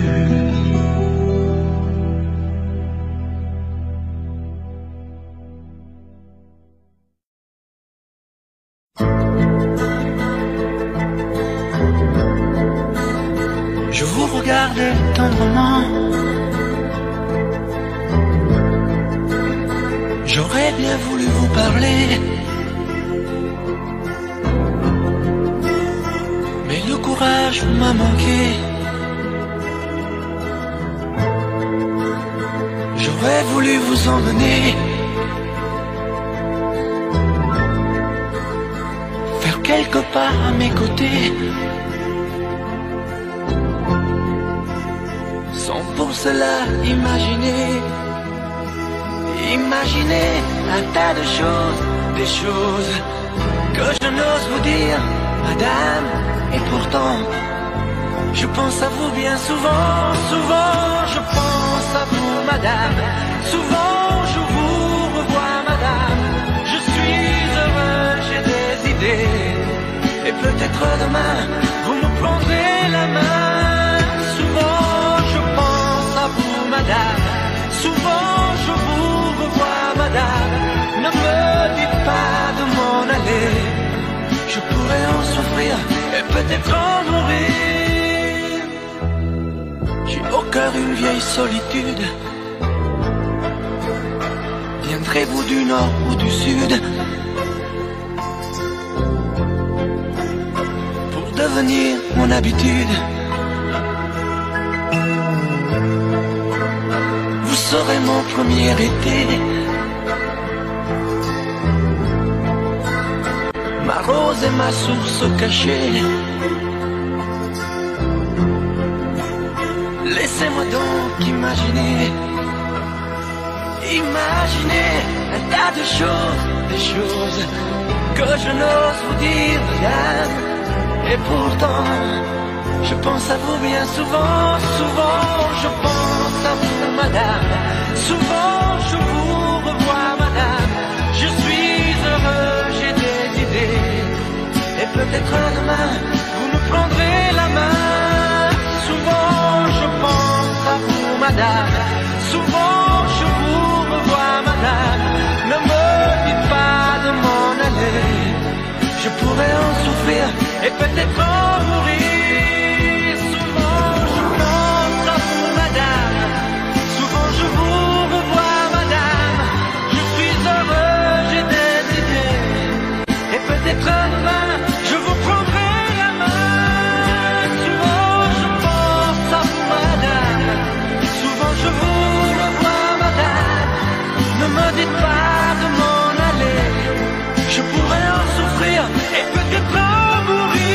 Je vous regardais tendrement. J'aurais bien voulu vous parler, mais le courage m'a manqué. J'aurais voulu vous emmener, faire quelques pas à mes côtés, sans pour cela imaginer un tas de choses, des choses que je n'ose vous dire, madame. Et pourtant, je pense à vous bien souvent, souvent je pense à vous, madame. Souvent je vous revois, madame. Je suis heureux, j'ai des idées, et peut-être demain, vous me prendrez la main. Souvent je pense à vous, madame. Souvent je vous revois, madame. Ne me dites pas de m'en aller, je pourrais en souffrir et peut-être en mourir. J'ai au cœur une vieille solitude. Viendrez-vous du nord ou du sud pour devenir mon habitude? Vous serez mon premier été, ma rose et ma source cachée. Laissez-moi donc imaginer un tas de choses, des choses que je n'ose vous dire, madame. Et pourtant, je pense à vous bien souvent, souvent je pense à vous, madame. Souvent je vous revois, madame. Je suis heureux, j'ai des idées, et peut-être demain, vous me prendrez la main. Souvent je pense à vous, madame. Souvent je vous revois, madame. Ne me dites pas de m'en aller, je pourrais en souffrir et peut-être en mourir. Souvent je pense à vous, madame. Souvent je vous revois, madame. Je suis heureux, j'ai des idées, et peut-être demain, je vous prendrai la main. Souvent je pense à vous, madame. Souvent je vous revois, madame. Ne me dites pas de m'en aller, je pourrais en souffrir et peut-être en mourir.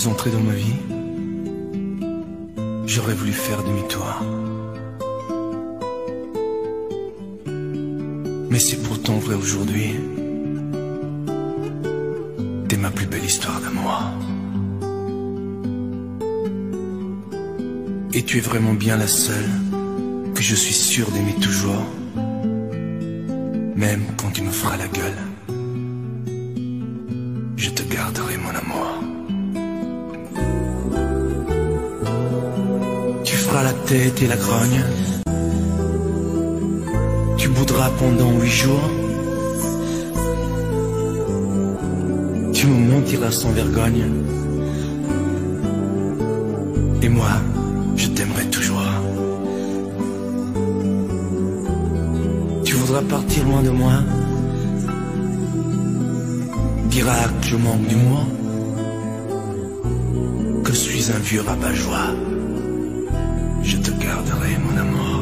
Entré dans ma vie, j'aurais voulu faire demi-tour. Mais c'est pourtant vrai aujourd'hui. T'es ma plus belle histoire d'amour. Et tu es vraiment bien la seule que je suis sûr d'aimer toujours, même quand tu me feras la gueule. Je te garderai mon amour. tête et la grogne. Tu boudras pendant 8 jours. Tu me mentiras sans vergogne. Et moi, je t'aimerai toujours. Tu voudras partir loin de moi. Diras que je manque d'humour, que je suis un vieux rabat-joie. Je te garderai, mon amour.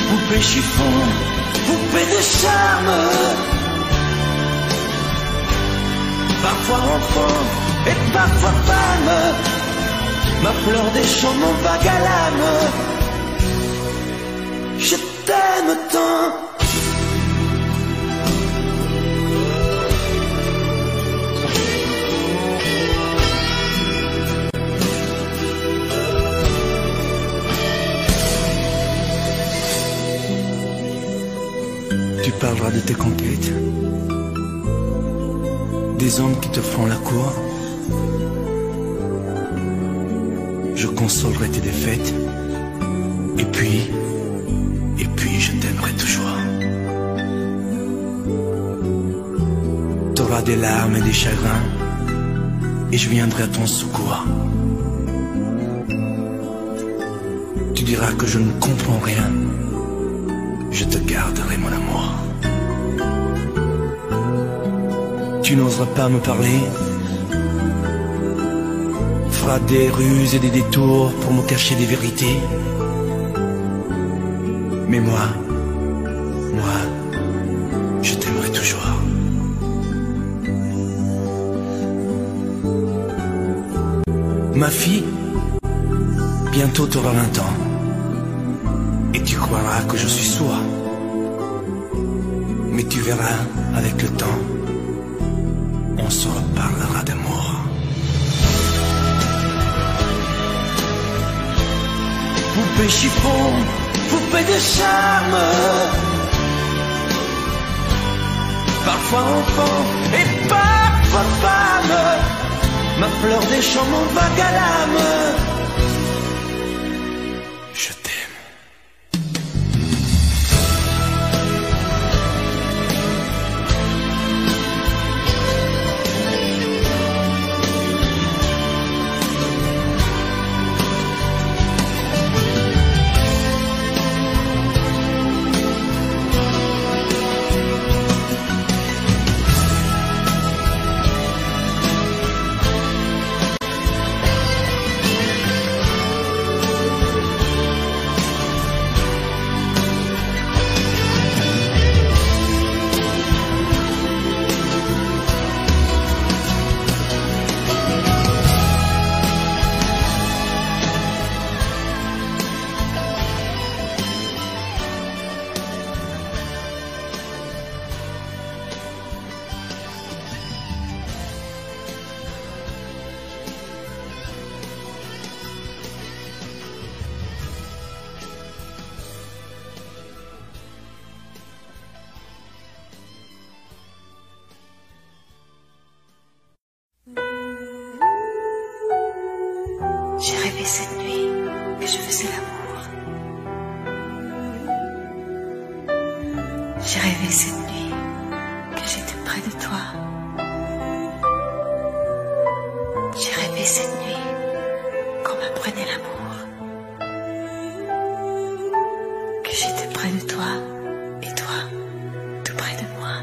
Poupée chiffon, poupée de charme, parfois enfant et parfois femme, ma fleur des champs, mon vague à l'âme. Je t'aime tant. Tu parleras de tes conquêtes, des hommes qui te feront la cour. Je consolerai tes défaites, et puis je t'aimerai toujours. T'auras des larmes et des chagrins, et je viendrai à ton secours. Tu diras que je ne comprends rien. Je te garderai, mon amour. Tu n'oseras pas me parler, feras des ruses et des détours pour me cacher des vérités. Mais moi, je t'aimerai toujours. Ma fille, bientôt t'auras 20 ans. Et tu croiras que je suis sourd. Mais tu verras, avec le temps, on se reparlera d'amour. Poupée chiffon, poupée de charme, parfois enfant et parfois femme, ma fleur des champs, mon vague à l'âme. Je t'aime. J'ai rêvé cette nuit que je faisais l'amour. J'ai rêvé cette nuit que j'étais près de toi. J'ai rêvé cette nuit qu'on m'apprenait l'amour. Que j'étais près de toi et toi tout près de moi.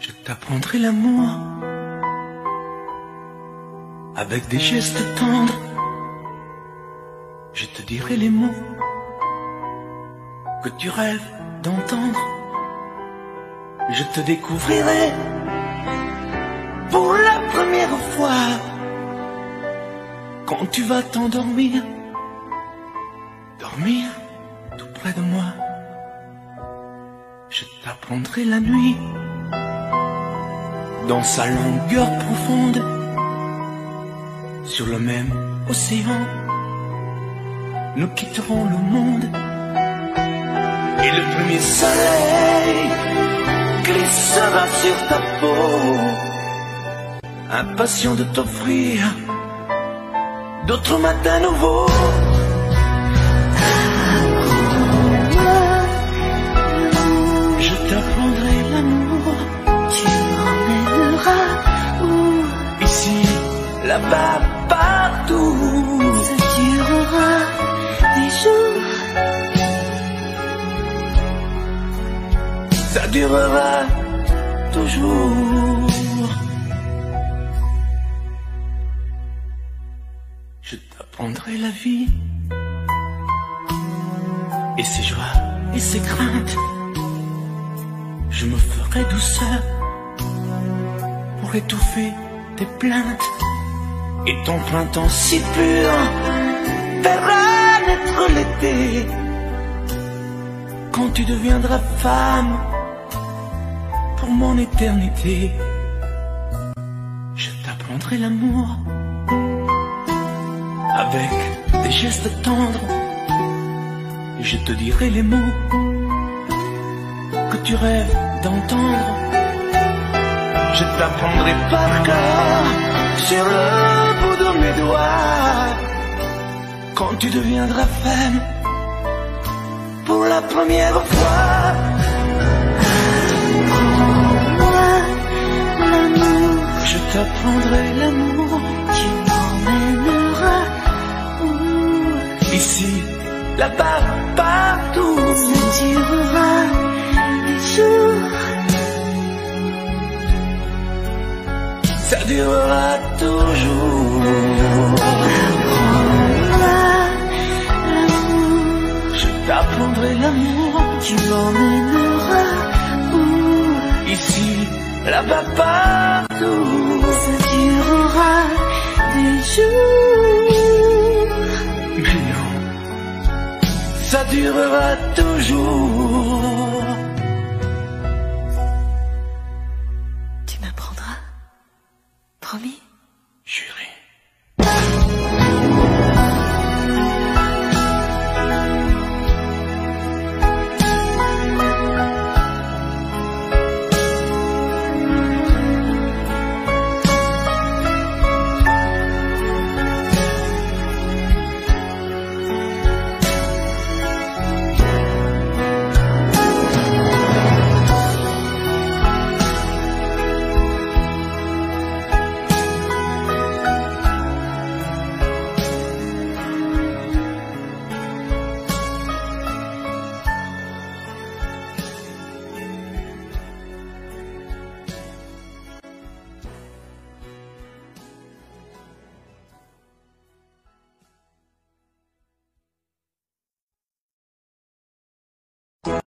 Je t'apprendrai l'amour avec des gestes tendres. Je te dirai les mots que tu rêves d'entendre. Je te découvrirai pour la première fois quand tu vas t'endormir, dormir tout près de moi. Je t'apprendrai la nuit dans sa longueur profonde, sur le même océan, nous quitterons le monde. Et le premier soleil glissera sur ta peau impatient de t'offrir d'autres matins nouveaux. Je t'apprendrai l'amour, tu m'emmèneras où? ici, là-bas, partout. Ça durera des jours, ça durera toujours. Je t'apprendrai la vie et ses joies et ses craintes. Je me ferai douceur pour étouffer tes plaintes. Et ton printemps si pur verra naître l'été. Quand tu deviendras femme pour mon éternité, je t'apprendrai l'amour avec des gestes tendres. Je te dirai les mots que tu rêves d'entendre. Je t'apprendrai par cœur sur le bout de mes doigts. Quand tu deviendras femme pour la première fois, apprends-moi l'amour, je t'apprendrai l'amour. tu m'emmèneras où? Ici, là-bas, partout. Ça durera des jours, Ça durera toujours. apprends-moi l'amour, Je t'apprendrai l'amour. tu m'emmèneras où? Ici, là-bas, partout. Ça durera des jours, Mais non, ça durera toujours.